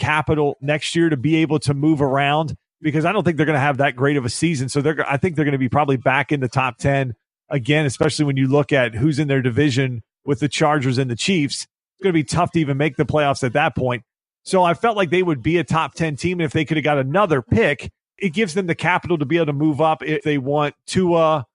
capital next year to be able to move around, because I don't think they're going to have that great of a season. So I think they're going to be probably back in the top 10 again, especially when you look at who's in their division with the Chargers and the Chiefs. It's going to be tough to even make the playoffs at that point. So I felt like they would be a top 10 team. And if they could have got another pick, it gives them the capital to be able to move up if they want Tua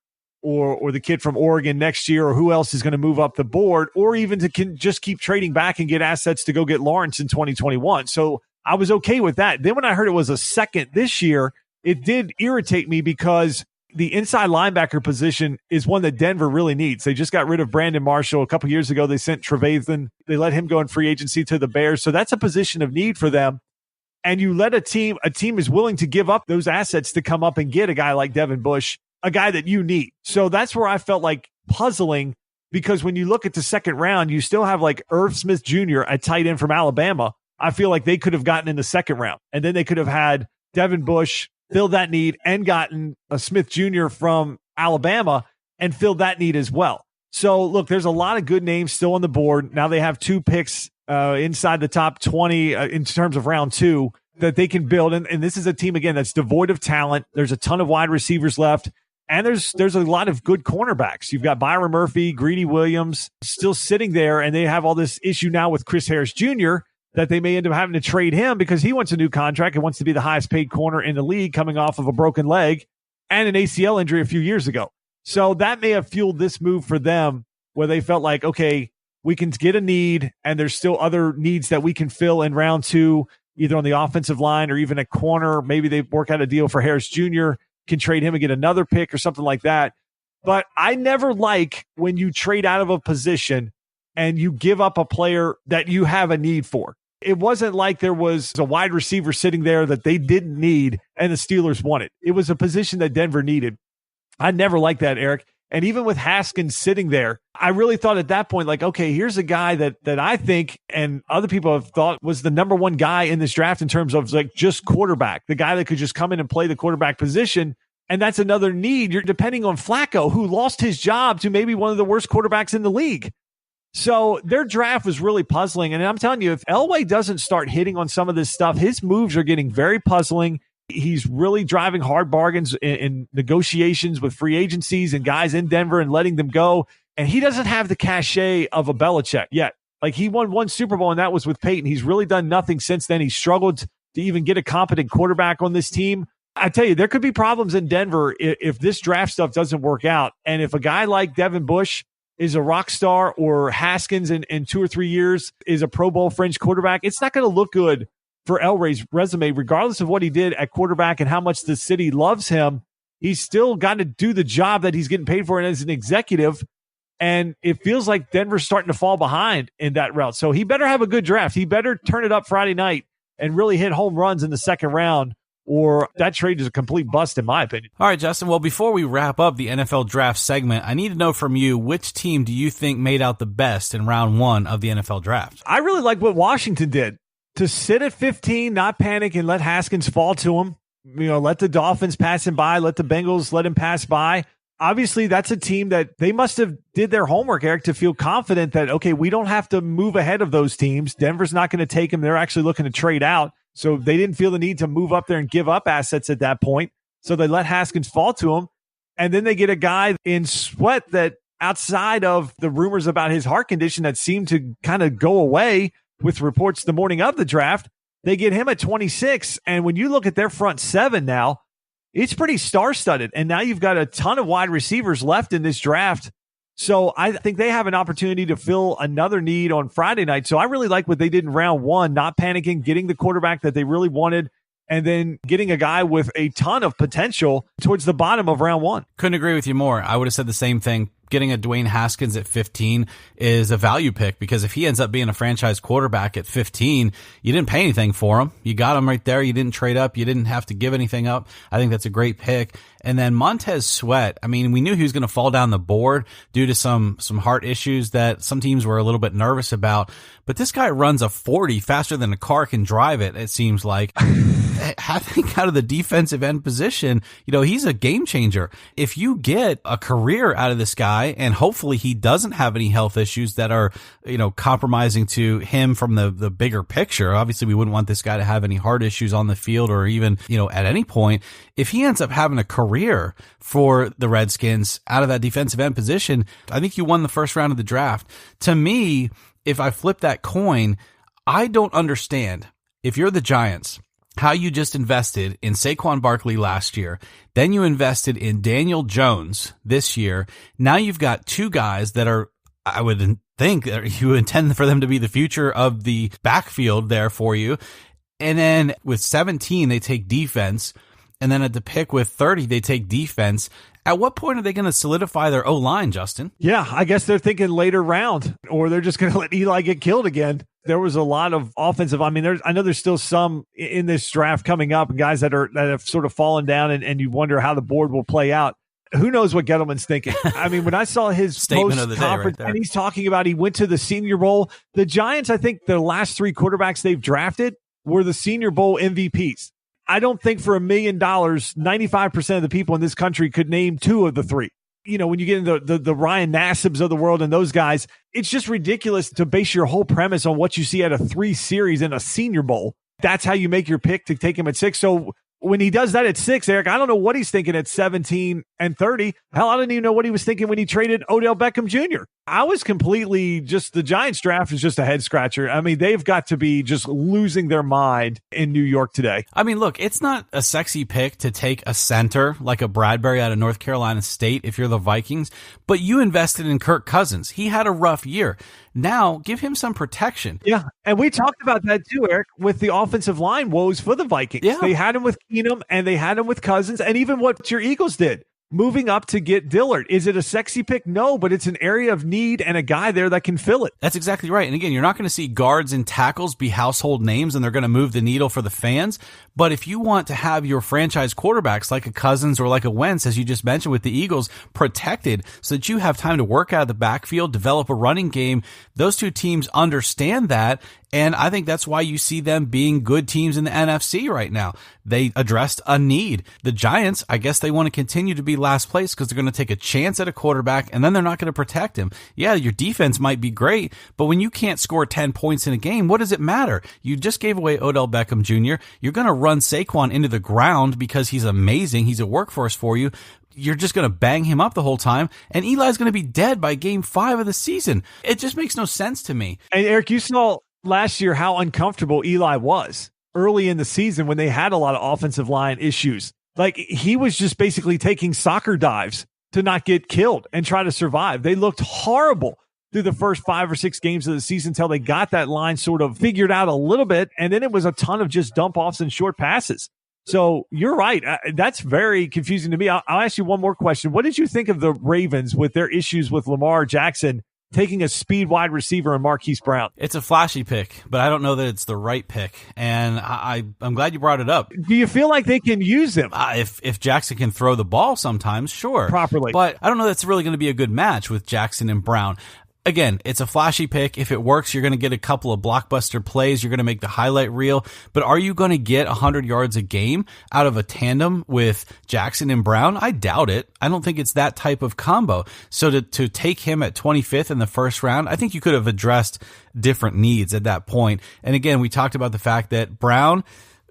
or the kid from Oregon next year, or who else is going to move up the board, or even to just keep trading back and get assets to go get Lawrence in 2021. So I was okay with that. Then when I heard it was a second this year, it did irritate me, because the inside linebacker position is one that Denver really needs. They just got rid of Brandon Marshall a couple years ago. They sent Trevathan. They let him go in free agency to the Bears. So that's a position of need for them. And you let a team is willing to give up those assets to come up and get a guy like Devin Bush, a guy that you need. So that's where I felt like puzzling, because when you look at the second round, you still have like Irv Smith Jr., a tight end from Alabama. I feel like they could have gotten in the second round, and then they could have had Devin Bush, filled that need, and gotten a Smith Jr. from Alabama and filled that need as well. So look, there's a lot of good names still on the board. Now they have 2 picks inside the top 20 in terms of round 2 that they can build. And this is a team, again, that's devoid of talent. There's a ton of wide receivers left. And there's a lot of good cornerbacks. You've got Byron Murphy, Greedy Williams still sitting there, and they have all this issue now with Chris Harris Jr. that they may end up having to trade him because he wants a new contract and wants to be the highest paid corner in the league, coming off of a broken leg and an ACL injury a few years ago. So that may have fueled this move for them, where they felt like, okay, we can get a need, and there's still other needs that we can fill in round 2, either on the offensive line or even a corner. Maybe they work out a deal for Harris Jr., can trade him and get another pick or something like that. But I never like when you trade out of a position and you give up a player that you have a need for. It wasn't like there was a wide receiver sitting there that they didn't need and the Steelers wanted. It was a position that Denver needed. I never liked that, Eric. And even with Haskins sitting there, I really thought at that point, like, okay, here's a guy that I think and other people have thought was the number 1 guy in this draft in terms of like just quarterback, the guy that could just come in and play the quarterback position. And that's another need. You're depending on Flacco, who lost his job to maybe one of the worst quarterbacks in the league. So their draft was really puzzling. And I'm telling you, if Elway doesn't start hitting on some of this stuff, his moves are getting very puzzling. He's really driving hard bargains in negotiations with free agencies and guys in Denver and letting them go. And he doesn't have the cachet of a Belichick yet. Like, he won 1 Super Bowl, and that was with Peyton. He's really done nothing since then. He struggled to even get a competent quarterback on this team. I tell you, there could be problems in Denver if this draft stuff doesn't work out. And if a guy like Devin Bush is a rock star, or Haskins in 2 or 3 years is a Pro Bowl fringe quarterback, it's not going to look good for Elway's resume, regardless of what he did at quarterback and how much the city loves him. He's still got to do the job that he's getting paid for as an executive. And it feels like Denver's starting to fall behind in that route. So he better have a good draft. He better turn it up Friday night and really hit home runs in the second round, or that trade is a complete bust, in my opinion. All right, Justin. Well, before we wrap up the NFL draft segment, I need to know from you, which team do you think made out the best in round 1 of the NFL draft? I really like what Washington did. To sit at 15, not panic, and let Haskins fall to him. You know, let the Dolphins pass him by, let the Bengals let him pass by. Obviously, that's a team that they must have did their homework, Eric, to feel confident that, okay, we don't have to move ahead of those teams. Denver's not going to take them. They're actually looking to trade out. So they didn't feel the need to move up there and give up assets at that point. So they let Haskins fall to him. And then they get a guy in Sweat that, outside of the rumors about his heart condition that seemed to kind of go away with reports the morning of the draft, they get him at 26. And when you look at their front 7 now, it's pretty star-studded. And now you've got a ton of wide receivers left in this draft. So I think they have an opportunity to fill another need on Friday night. So I really like what they did in round 1, not panicking, getting the quarterback that they really wanted, and then getting a guy with a ton of potential towards the bottom of round 1. Couldn't agree with you more. I would have said the same thing. Getting a Dwayne Haskins at 15 is a value pick, because if he ends up being a franchise quarterback at 15, you didn't pay anything for him. You got him right there. You didn't trade up. You didn't have to give anything up. I think that's a great pick. And then Montez Sweat, I mean, we knew he was going to fall down the board due to some heart issues that some teams were a little bit nervous about. But this guy runs a 40 faster than a car can drive it seems like. I think out of the defensive end position, you know, he's a game changer. If you get a career out of this guy, guy, and hopefully he doesn't have any health issues that are, compromising to him from the bigger picture. Obviously, we wouldn't want this guy to have any heart issues on the field or even, at any point. If he ends up having a career for the Redskins out of that defensive end position, I think you won the first round of the draft. To me, if I flip that coin, I don't understand, if you're the Giants, how you just invested in Saquon Barkley last year, then you invested in Daniel Jones this year. Now you've got two guys that are, I would think that you intend for them to be the future of the backfield there for you. And then with 17, they take defense. And then at the pick with 30, they take defense. At what point are they going to solidify their O-line, Justin? Yeah, I guess they're thinking later round, or they're just going to let Eli get killed again. There was a lot of offensive. I mean, I know there's still some in this draft coming up, guys that have sort of fallen down, and you wonder how the board will play out. Who knows what Gettleman's thinking? I mean, when I saw his statement of the day right there, and he's talking about he went to the Senior Bowl. The Giants, I think the last three quarterbacks they've drafted were the Senior Bowl MVPs. I don't think for $1 million, 95% of the people in this country could name two of the three. When you get into the Ryan Nassibs of the world and those guys, it's just ridiculous to base your whole premise on what you see at a 3 series in a Senior Bowl. That's how you make your pick to take him at 6. So when he does that at 6, Eric, I don't know what he's thinking at 17 and 30. Hell, I didn't even know what he was thinking when he traded Odell Beckham Jr. I was completely the Giants draft is just a head scratcher. I mean, they've got to be just losing their mind in New York today. I mean, look, it's not a sexy pick to take a center like a Bradbury out of North Carolina State if you're the Vikings, but you invested in Kirk Cousins. He had a rough year. Now, give him some protection. Yeah, and we talked about that too, Eric, with the offensive line woes for the Vikings. Yeah. They had him with Keenum, and they had him with Cousins, and even what your Eagles did, moving up to get Dillard. Is it a sexy pick? No, but it's an area of need and a guy there that can fill it. That's exactly right. And again, you're not going to see guards and tackles be household names, and they're going to move the needle for the fans. But if you want to have your franchise quarterbacks like a Cousins or like a Wentz, as you just mentioned with the Eagles, protected so that you have time to work out of the backfield, develop a running game, those two teams understand that. And I think that's why you see them being good teams in the NFC right now. They addressed a need. The Giants, I guess they want to continue to be last place because they're going to take a chance at a quarterback, and then they're not going to protect him. Yeah, your defense might be great, but when you can't score 10 points in a game, what does it matter? You just gave away Odell Beckham Jr. You're going to run Saquon into the ground because he's amazing. He's a workhorse for you. You're just going to bang him up the whole time, and Eli's going to be dead by game 5 of the season. It just makes no sense to me. And Eric, you saw last year how uncomfortable Eli was early in the season when they had a lot of offensive line issues. Like, he was just basically taking soccer dives to not get killed and try to survive. They looked horrible through the first 5 or 6 games of the season until they got that line sort of figured out a little bit, and then it was a ton of just dump offs and short passes. So you're right. That's very confusing to me. I'll ask you one more question. What did you think of the Ravens with their issues with Lamar Jackson taking a speed wide receiver in Marquise Brown? It's a flashy pick, but I don't know that it's the right pick. And I'm glad you brought it up. Do you feel like they can use him? If Jackson can throw the ball sometimes, sure. Properly. But I don't know that's really going to be a good match with Jackson and Brown. Again, it's a flashy pick. If it works, you're going to get a couple of blockbuster plays. You're going to make the highlight reel. But are you going to get 100 yards a game out of a tandem with Jackson and Brown? I doubt it. I don't think it's that type of combo. So to take him at 25th in the first round, I think you could have addressed different needs at that point. And again, we talked about the fact that Brown,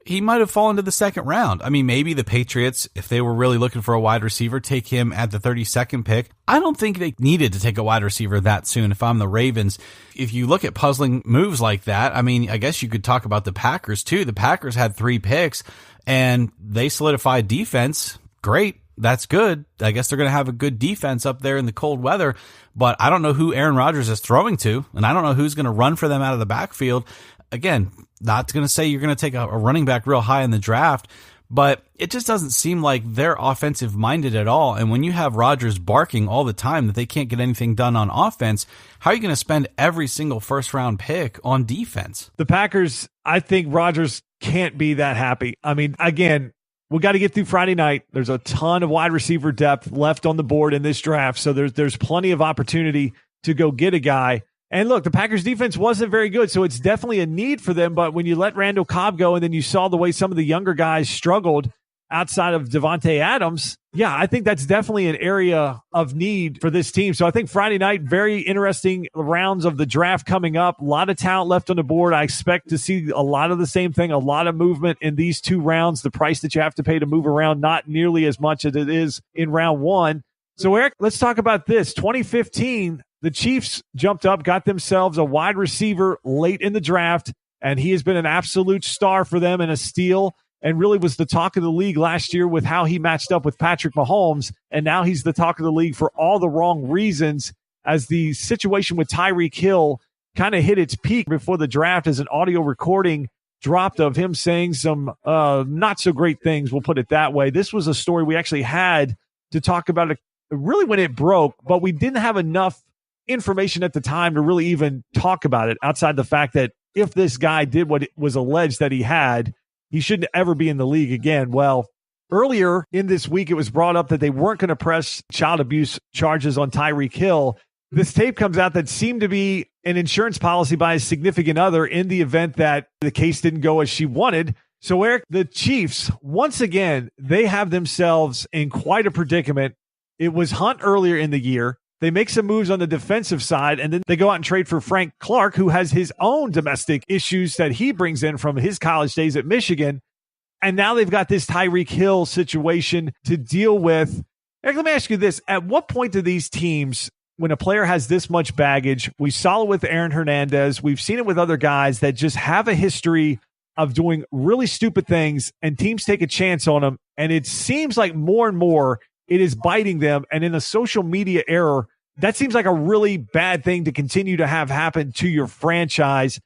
he might have fallen to the second round. I mean, maybe the Patriots, if they were really looking for a wide receiver, take him at the 32nd pick. I don't think they needed to take a wide receiver that soon if I'm the Ravens. If you look at puzzling moves like that, I mean, I guess you could talk about the Packers too. The Packers had 3 picks and they solidified defense. Great. That's good. I guess they're going to have a good defense up there in the cold weather, but I don't know who Aaron Rodgers is throwing to, and I don't know who's going to run for them out of the backfield. Again, not going to say you're going to take a running back real high in the draft, but it just doesn't seem like they're offensive minded at all. And when you have Rodgers barking all the time that they can't get anything done on offense, how are you going to spend every single first round pick on defense? The Packers, I think Rodgers can't be that happy. I mean, again, we got to get through Friday night. There's a ton of wide receiver depth left on the board in this draft. So there's plenty of opportunity to go get a guy. And look, the Packers defense wasn't very good, so it's definitely a need for them. But when you let Randall Cobb go and then you saw the way some of the younger guys struggled, outside of Devontae Adams, yeah, I think that's definitely an area of need for this team. So I think Friday night, very interesting rounds of the draft coming up. A lot of talent left on the board. I expect to see a lot of the same thing, a lot of movement in these two rounds. The price that you have to pay to move around, not nearly as much as it is in round one. So, Eric, let's talk about this. 2015, the Chiefs jumped up, got themselves a wide receiver late in the draft, and he has been an absolute star for them and a steal, and really was the talk of the league last year with how he matched up with Patrick Mahomes. And now he's the talk of the league for all the wrong reasons, as the situation with Tyreek Hill kind of hit its peak before the draft as an audio recording dropped of him saying some not so great things. We'll put it that way. This was a story we actually had to talk about it really when it broke, but we didn't have enough information at the time to really even talk about it outside the fact that if this guy did what it was alleged that he had, he shouldn't ever be in the league again. Well, earlier in this week, it was brought up that they weren't going to press child abuse charges on Tyreek Hill. This tape comes out that seemed to be an insurance policy by a significant other in the event that the case didn't go as she wanted. So, Eric, the Chiefs, once again, they have themselves in quite a predicament. It was Hunt earlier in the year. They make some moves on the defensive side, and then they go out and trade for Frank Clark, who has his own domestic issues that he brings in from his college days at Michigan. And now they've got this Tyreek Hill situation to deal with. Eric, let me ask you this. At what point do these teams, when a player has this much baggage, we saw it with Aaron Hernandez, we've seen it with other guys that just have a history of doing really stupid things, and teams take a chance on them, and it seems like more and more it is biting them. And in a social media era, that seems like a really bad thing to continue to have happen to your franchise.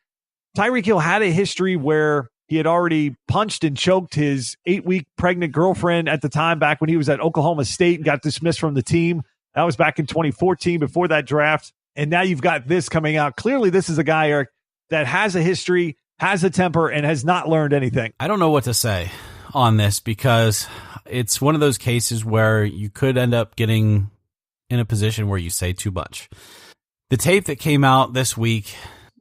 Tyreek Hill had a history where he had already punched and choked his 8-week pregnant girlfriend at the time back when he was at Oklahoma State and got dismissed from the team. That was back in 2014 before that draft. And now you've got this coming out. Clearly, this is a guy, Eric, that has a history, has a temper, and has not learned anything. I don't know what to say on this because it's one of those cases where you could end up getting in a position where you say too much. The tape that came out this week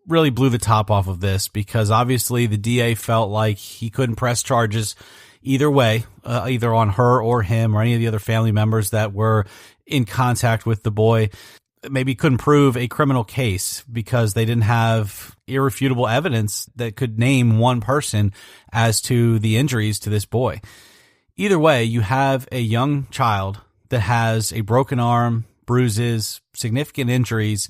really blew the top off of this because obviously the DA felt like he couldn't press charges either way, either on her or him or any of the other family members that were in contact with the boy. Maybe couldn't prove a criminal case because they didn't have irrefutable evidence that could name one person as to the injuries to this boy. Either way, you have a young child that has a broken arm, bruises, significant injuries,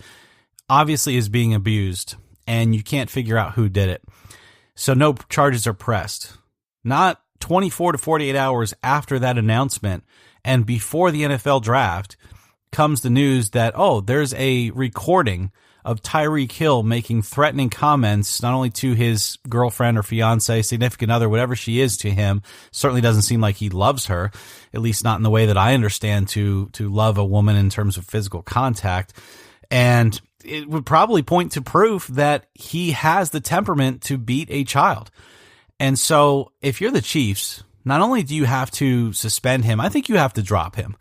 obviously is being abused, and you can't figure out who did it. So no charges are pressed. Not 24 to 48 hours after that announcement and before the NFL draft comes the news that, oh, there's a recording of Tyreek Hill making threatening comments, not only to his girlfriend or fiance, significant other, whatever she is to him. Certainly doesn't seem like he loves her, at least not in the way that I understand to love a woman in terms of physical contact. And it would probably point to proof that he has the temperament to beat a child. And so if you're the Chiefs, not only do you have to suspend him, I think you have to drop him.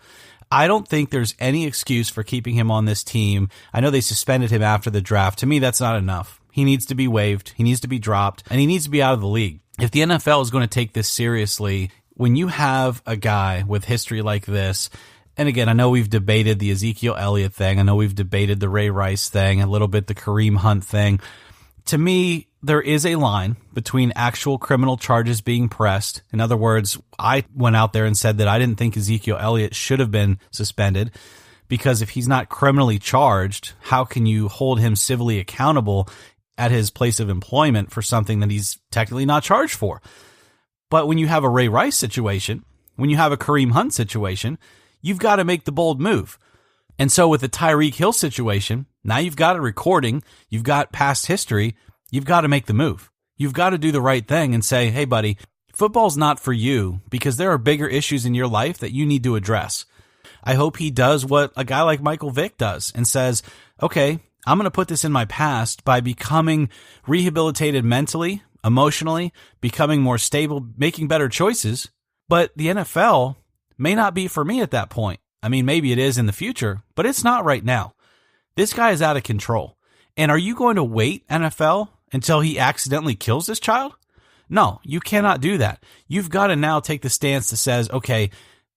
I don't think there's any excuse for keeping him on this team. I know they suspended him after the draft. To me, that's not enough. He needs to be waived. He needs to be dropped, and he needs to be out of the league. If the NFL is going to take this seriously, when you have a guy with history like this, and again, I know we've debated the Ezekiel Elliott thing. I know we've debated the Ray Rice thing, a little bit the Kareem Hunt thing. To me, there is a line between actual criminal charges being pressed. In other words, I went out there and said that I didn't think Ezekiel Elliott should have been suspended because if he's not criminally charged, how can you hold him civilly accountable at his place of employment for something that he's technically not charged for? But when you have a Ray Rice situation, when you have a Kareem Hunt situation, you've got to make the bold move. And so with the Tyreek Hill situation, now you've got a recording, you've got past history, you've got to make the move. You've got to do the right thing and say, hey, buddy, football's not for you because there are bigger issues in your life that you need to address. I hope he does what a guy like Michael Vick does and says, okay, I'm going to put this in my past by becoming rehabilitated mentally, emotionally, becoming more stable, making better choices. But the NFL may not be for me at that point. I mean, maybe it is in the future, but it's not right now. This guy is out of control. And are you going to wait, NFL, until he accidentally kills this child? No, you cannot do that. You've got to now take the stance that says, okay,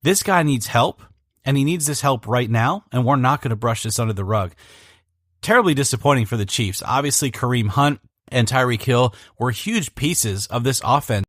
this guy needs help, and he needs this help right now, and we're not going to brush this under the rug. Terribly disappointing for the Chiefs. Obviously, Kareem Hunt and Tyreek Hill were huge pieces of this offense